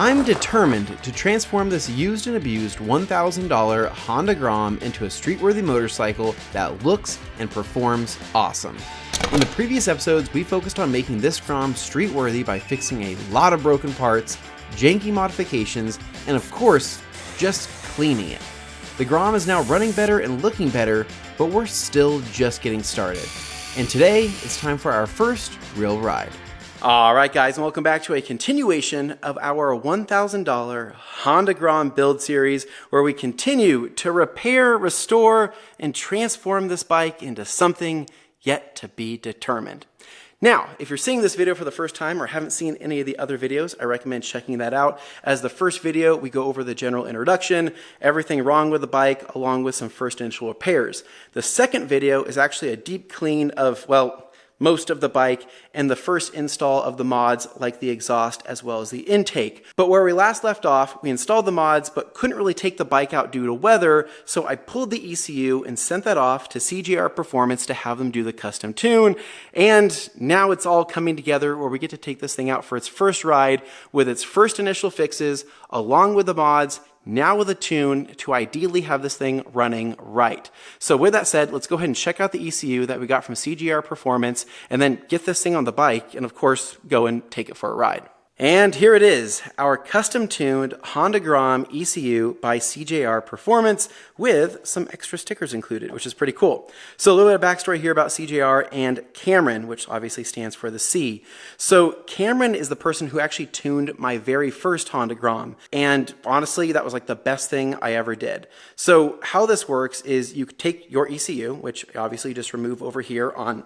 I'm determined to transform this used and abused $1,000 Honda Grom into a street-worthy motorcycle that looks and performs awesome. In the previous episodes, we focused on making this Grom street-worthy by fixing a lot of broken parts, janky modifications, and of course, just cleaning it. The Grom is now running better and looking better, but we're still just getting started. And today, it's time for our first real ride. Alright guys, and welcome back to a continuation of our $1,000 Honda Grom build series, where we continue to repair, restore, and transform this bike into something yet to be determined. Now, if you're seeing this video for the first time or haven't seen any of the other videos, I recommend checking that out. As the first video, we go over the general introduction, everything wrong with the bike, along with some first initial repairs. The second video is actually a deep clean of, well, most of the bike and the first install of the mods like the exhaust as well as the intake. But where we last left off, we installed the mods but couldn't really take the bike out due to weather, so I pulled the ECU and sent that off to CJR Performance to have them do the custom tune. And now it's all coming together where we get to take this thing out for its first ride with its first initial fixes along with the mods, now with a tune to ideally have this thing running right. So with that said, let's go ahead and check out the ECU that we got from CJR Performance and then get this thing on the bike and of course go and take it for a ride. And here it is, our custom tuned Honda Grom ECU by CJR Performance with some extra stickers included, which is pretty cool. So a little bit of backstory here about CJR and Cameron, which obviously stands for the C. So Cameron is the person who actually tuned my very first Honda Grom. And honestly, that was like the best thing I ever did. So how this works is you take your ECU, which obviously you just remove over here on,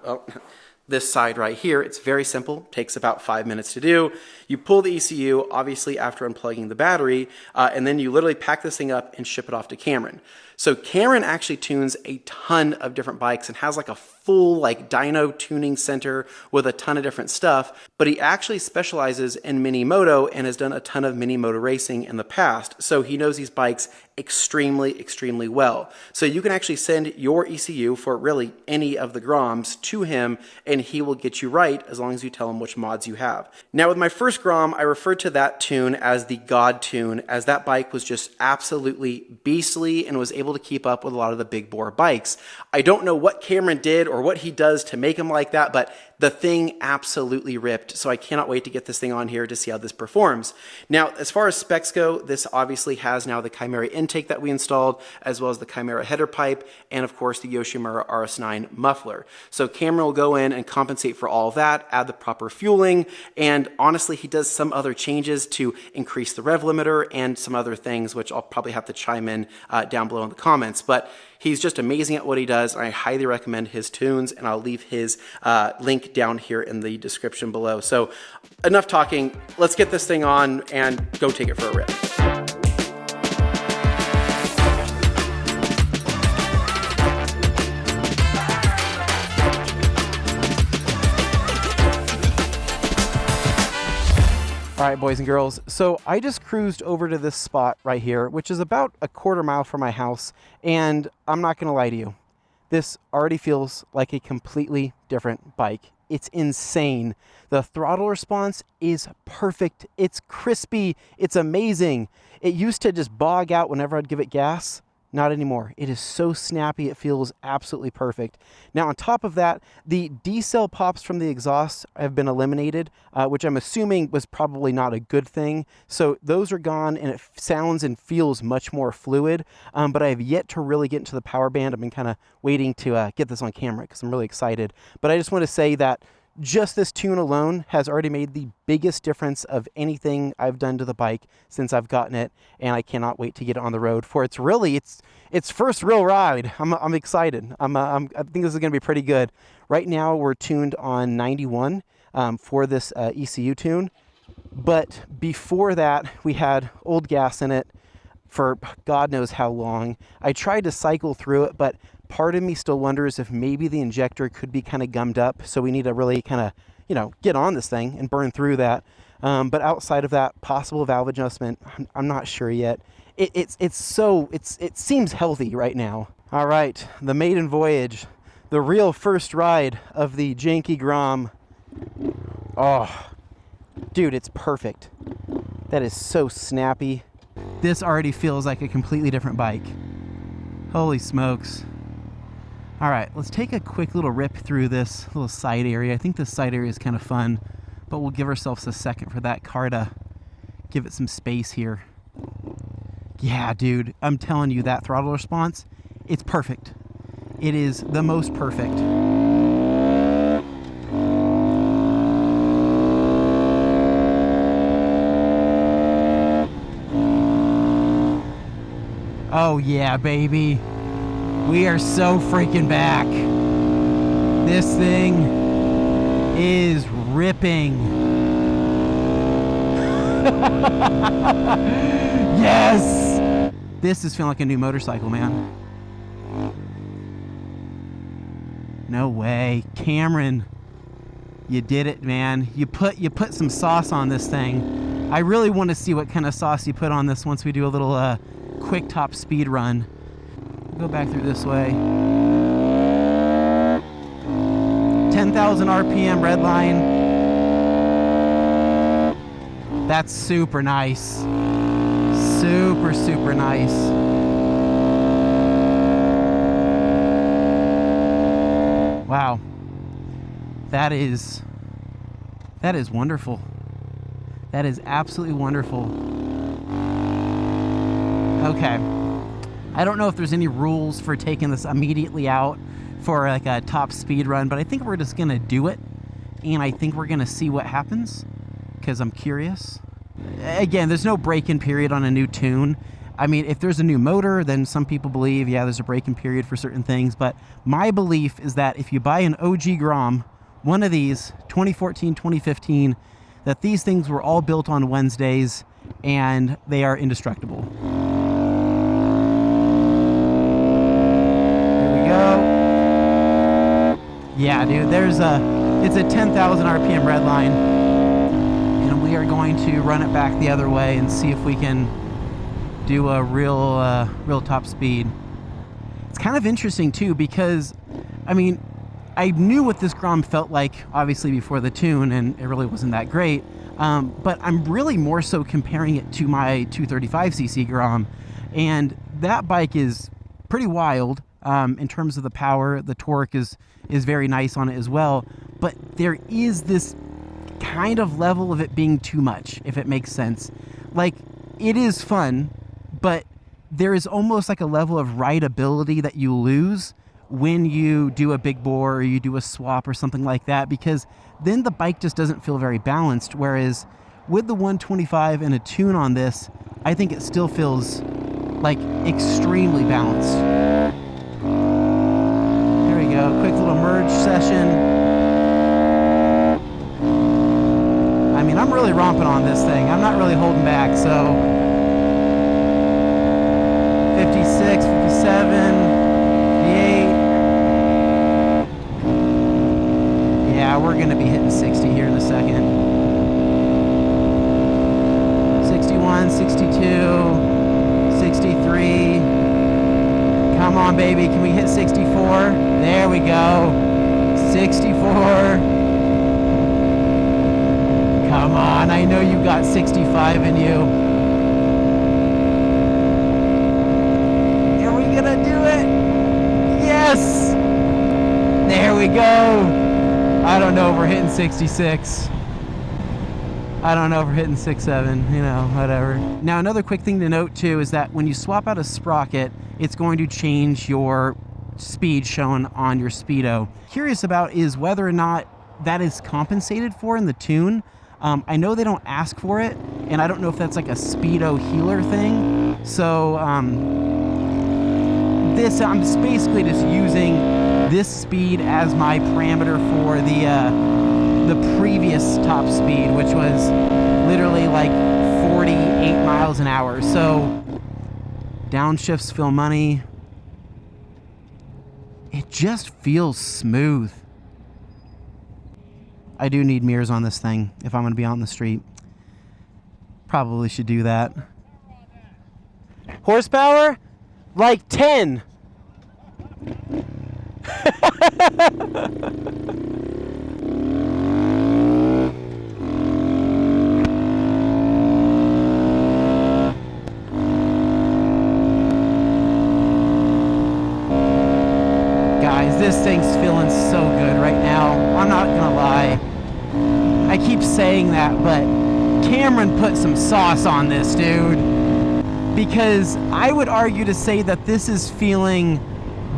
this side right here. It's very simple, takes about 5 minutes to do. You pull the ECU, obviously after unplugging the battery, and then you literally pack this thing up and ship it off to Cameron. So Cameron actually tunes a ton of different bikes and has like a full like dyno tuning center with a ton of different stuff, but he actually specializes in mini moto and has done a ton of mini moto racing in the past. So he knows these bikes extremely well. So you can actually send your ECU for really any of the Groms to him and he will get you right as long as you tell him which mods you have. Now with my first Grom, I referred to that tune as the God tune, as that bike was just absolutely beastly and was able to keep up with a lot of the big bore bikes. I don't know what Cameron did or what he does to make him like that, but the thing absolutely ripped, so I cannot wait to get this thing on here to see how this performs. Now, as far as specs go, this obviously has now the Chimera intake that we installed, as well as the Chimera header pipe, and of course the Yoshimura RS9 muffler. So Cameron will go in and compensate for all of that, add the proper fueling, and honestly, he does some other changes to increase the rev limiter and some other things, which I'll probably have to chime in down below in the comments. But he's just amazing at what he does. I highly recommend his tunes, and I'll leave his link down here in the description below. So enough talking, let's get this thing on and go take it for a rip. All right, boys and girls, so I just cruised over to this spot right here, which is about a quarter mile from my house, and I'm not gonna lie to you, this already feels like a completely different bike. It's insane. The throttle response is perfect. It's crispy. It's amazing. It used to just bog out whenever I'd give it gas. Not anymore. It is so snappy. It feels absolutely perfect. Now, on top of that, the D-cell pops from the exhaust have been eliminated, which I'm assuming was probably not a good thing. So those are gone, and it sounds and feels much more fluid. But I have yet to really get into the power band. I've been kind of waiting to get this on camera because I'm really excited. But I just want to say that just this tune alone has already made the biggest difference of anything I've done to the bike since I've gotten it, and I cannot wait to get it on the road for its first real ride. I'm excited. I think this is going to be pretty good. Right now we're tuned on 91 for this ECU tune, but before that we had old gas in it for God knows how long. I tried to cycle through it, but part of me still wonders if maybe the injector could be kind of gummed up, so we need to really kind of, get on this thing and burn through that. But outside of that, possible valve adjustment, I'm not sure yet. It seems healthy right now. All right, the maiden voyage, the real first ride of the janky Grom. Oh, dude, it's perfect. That is so snappy. This already feels like a completely different bike. Holy smokes. All right, let's take a quick little rip through this little side area. I think this side area is kind of fun, but we'll give ourselves a second for that car to give it some space here. Yeah, dude, I'm telling you, that throttle response, it's perfect. It is the most perfect. Oh yeah, baby. We are so freaking back. This thing is ripping. Yes! This is feeling like a new motorcycle, man. No way. Cameron, you did it, man. You put some sauce on this thing. I really want to see what kind of sauce you put on this once we do a little quick top speed run. Go back through this way. 10,000 RPM redline. That's super nice. Super, super nice. Wow. That is wonderful. That is absolutely wonderful. Okay. I don't know if there's any rules for taking this immediately out for like a top speed run, but I think we're just gonna do it, and I think we're gonna see what happens because I'm curious. Again, there's no break-in period on a new tune. I mean, if there's a new motor, then some people believe, yeah, there's a break-in period for certain things, but my belief is that if you buy an OG Grom, one of these, 2014, 2015, that these things were all built on Wednesdays, and they are indestructible. Yeah, dude, it's a 10,000 RPM redline, and we are going to run it back the other way and see if we can do a real top speed. It's kind of interesting too because, I mean, I knew what this Grom felt like obviously before the tune, and it really wasn't that great. But I'm really more so comparing it to my 235cc Grom, and that bike is pretty wild. In terms of the power, the torque is very nice on it as well, but there is this kind of level of it being too much, if it makes sense. Like, it is fun, but there is almost like a level of rideability that you lose when you do a big bore or you do a swap or something like that, because then the bike just doesn't feel very balanced, whereas with the 125 and a tune on this, I think it still feels like extremely balanced. Quick little merge session. I mean, I'm really romping on this thing. I'm not really holding back, so 56, 57, 58. Yeah, we're going to be hitting 60 here in a second. 61, 62, 63. Come on, baby. Can we hit 64? There we go. 64. Come on. I know you got 65 in you. Are we going to do it? Yes. There we go. I don't know if we're hitting 66. I don't know if we're hitting 6.7, you know, whatever. Now, another quick thing to note, too, is that when you swap out a sprocket, it's going to change your speed shown on your speedo. Curious about is whether or not that is compensated for in the tune. I know they don't ask for it, and I don't know if that's like a speedo healer thing. So I'm just basically just using this speed as my parameter for the previous top speed, which was literally like 48 miles an hour. So downshifts feel money. It just feels smooth. I do need mirrors on this thing if I'm going to be out in the street. Probably should do that. Horsepower? Like 10. This thing's feeling so good right now. I'm not gonna lie. I keep saying that, but Cameron put some sauce on this, dude. Because I would argue to say that this is feeling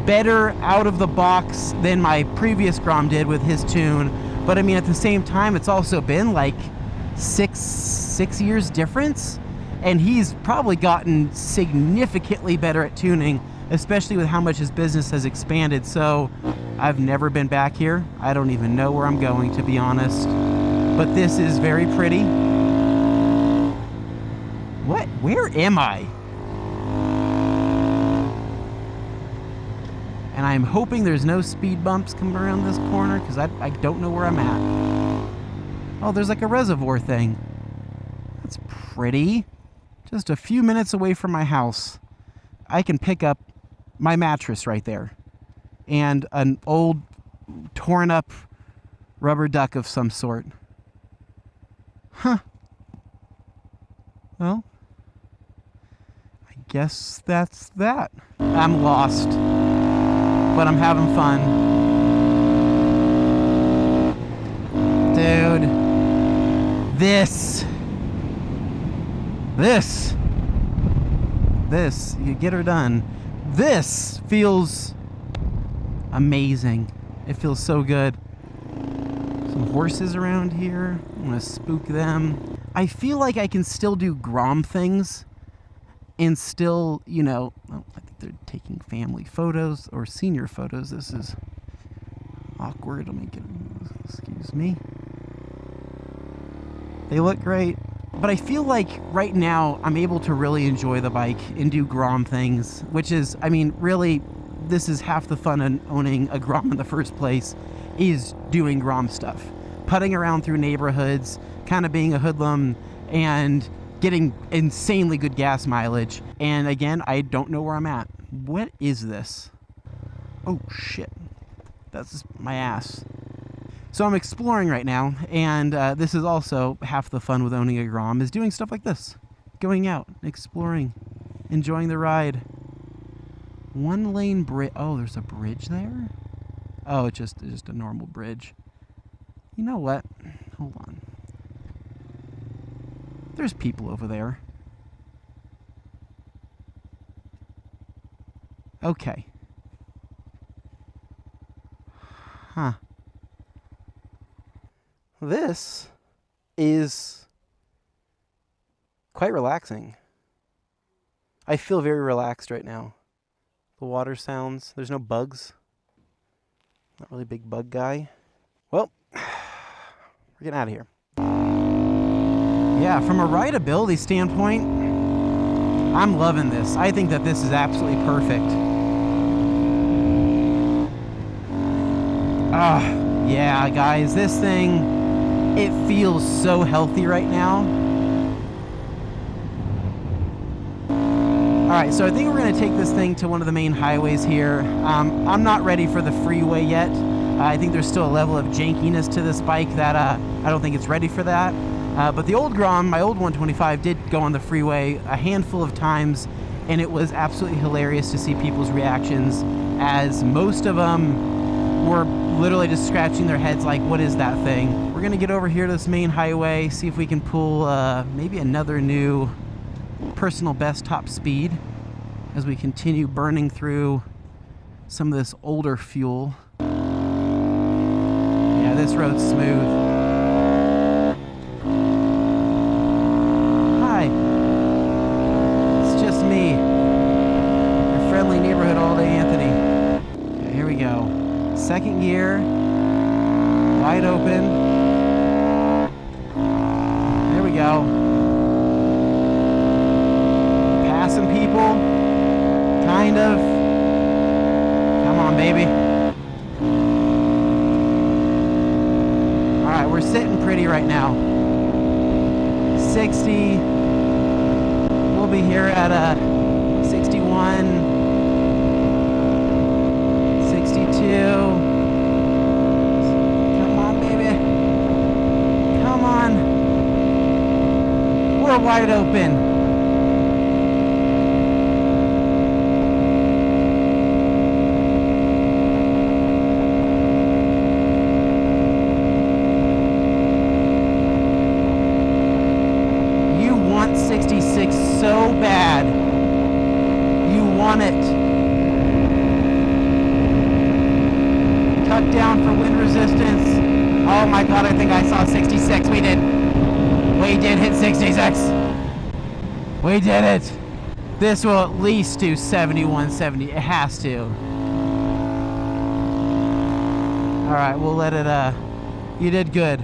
better out of the box than my previous Grom did with his tune. But I mean, at the same time, it's also been like six years difference, and he's probably gotten significantly better at tuning, especially with how much his business has expanded. So I've never been back here. I don't even know where I'm going, to be honest. But this is very pretty. What? Where am I? And I'm hoping there's no speed bumps coming around this corner, because I don't know where I'm at. Oh, there's like a reservoir thing. That's pretty. Just a few minutes away from my house, I can pick up my mattress right there. And an old, torn up rubber duck of some sort. Huh. Well, I guess that's that. I'm lost, but I'm having fun. Dude, this, you get her done. This feels amazing. It feels so good. Some horses around here. I'm gonna spook them. I feel like I can still do Grom things and still, you know, oh, I think they're taking family photos or senior photos. This is awkward. Let me get, excuse me. They look great. But I feel like right now I'm able to really enjoy the bike and do Grom things, which is, I mean, really, this is half the fun in owning a Grom in the first place, is doing Grom stuff. Putting around through neighborhoods, kind of being a hoodlum, and getting insanely good gas mileage. And again, I don't know where I'm at. What is this? Oh, shit. That's my ass. So I'm exploring right now, and this is also half the fun with owning a Grom, is doing stuff like this. Going out, exploring, enjoying the ride. One lane bridge. Oh, there's a bridge there? Oh, it's just a normal bridge. You know what? Hold on. There's people over there. Okay. Huh. This is quite relaxing. I feel very relaxed right now. The water sounds. There's no bugs. Not really a big bug guy. Well, we're getting out of here. Yeah, from a rideability standpoint, I'm loving this. I think that this is absolutely perfect. Yeah, guys, this thing, it feels so healthy right now. Alright, so I think we're going to take this thing to one of the main highways here. I'm not ready for the freeway yet. I think there's still a level of jankiness to this bike that I don't think it's ready for that. But the old Grom, my old 125, did go on the freeway a handful of times, and it was absolutely hilarious to see people's reactions, as most of them were literally just scratching their heads like, what is that thing? We're going to get over here to this main highway, see if we can pull maybe another new personal best top speed as we continue burning through some of this older fuel. Yeah, this road's smooth. Hi. It's just me. Your friendly neighborhood all-day Anthony. Okay, here we go. Second gear. Wide open. There we go. Passing people. Kind of. Come on, baby. Alright, we're sitting pretty right now. 60. We'll be here at 61. 62. Come on, baby. Come on. We're wide open. done it. Tuck down for wind resistance. Oh my god, I think I saw 66. We did hit 66. We did it. This will at least do 71, 70. It has to. All right, we'll let it, you did good.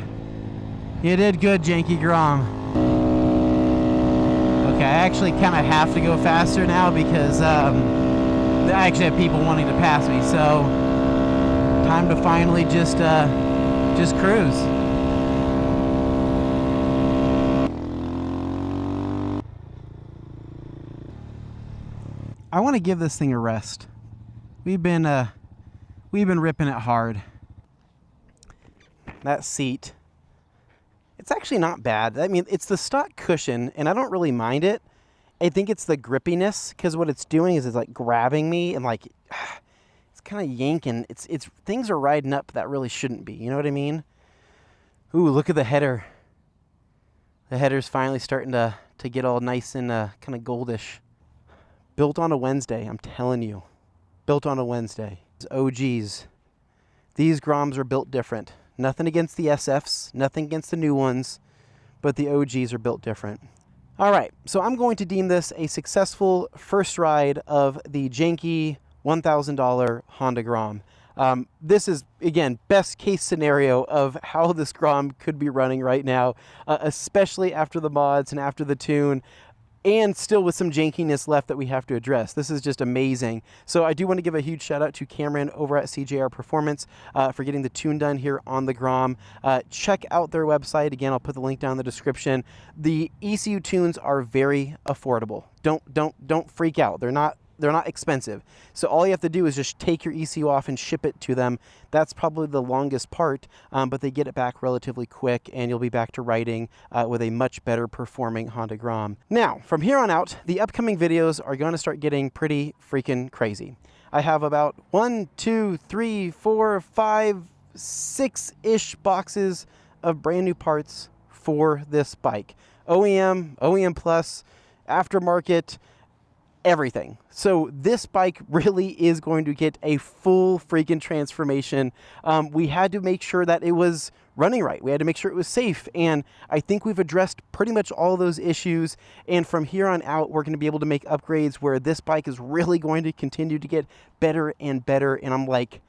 You did good, Janky Grom. Okay, I actually kind of have to go faster now because, I actually have people wanting to pass me, so time to finally just cruise. I want to give this thing a rest. We've been ripping it hard. That seat, it's actually not bad. I mean, it's the stock cushion, and I don't really mind it. I think it's the grippiness, because what it's doing is it's like grabbing me and like it's kind of yanking. It's things are riding up that really shouldn't be. You know what I mean? Ooh, look at the header. The header's finally starting to get all nice and kind of goldish. Built on a Wednesday, I'm telling you. Built on a Wednesday. OGs. These Groms are built different. Nothing against the SFs, nothing against the new ones, but the OGs are built different. All right, so I'm going to deem this a successful first ride of the janky $1,000 Honda Grom. This is, again, best case scenario of how this Grom could be running right now, especially after the mods and after the tune, and still with some jankiness left that we have to address. This is just amazing. So I do want to give a huge shout out to Cameron over at CJR Performance for getting the tune done here on the Grom. Check out their website. Again, I'll put the link down in the description. The ECU tunes are very affordable. Don't freak out. They're not expensive. So all you have to do is just take your ECU off and ship it to them. That's probably the longest part, but they get it back relatively quick, and you'll be back to riding with a much better performing Honda Grom. Now, from here on out, the upcoming videos are going to start getting pretty freaking crazy. I have about 1, 2, 3, 4, 5, 6-ish boxes of brand new parts for this bike. OEM, OEM Plus, aftermarket, everything. So this bike really is going to get a full freaking transformation. We had to make sure that it was running right. We had to make sure it was safe, and I think we've addressed pretty much all those issues, and from here on out we're going to be able to make upgrades where this bike is really going to continue to get better and better, and I'm like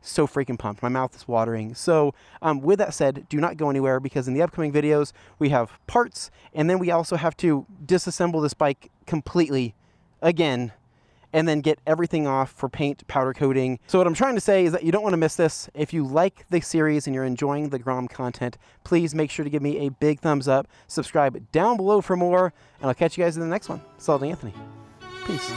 so freaking pumped. My mouth is watering. So with that said, do not go anywhere, because in the upcoming videos we have parts, and then we also have to disassemble this bike completely again, and then get everything off for paint, powder coating. So what I'm trying to say is that you don't want to miss this. If you like the series and you're enjoying the Grom content, please make sure to give me a big thumbs up, subscribe down below for more, and I'll catch you guys in the next one. It's ALLDAYANTHONY. Peace.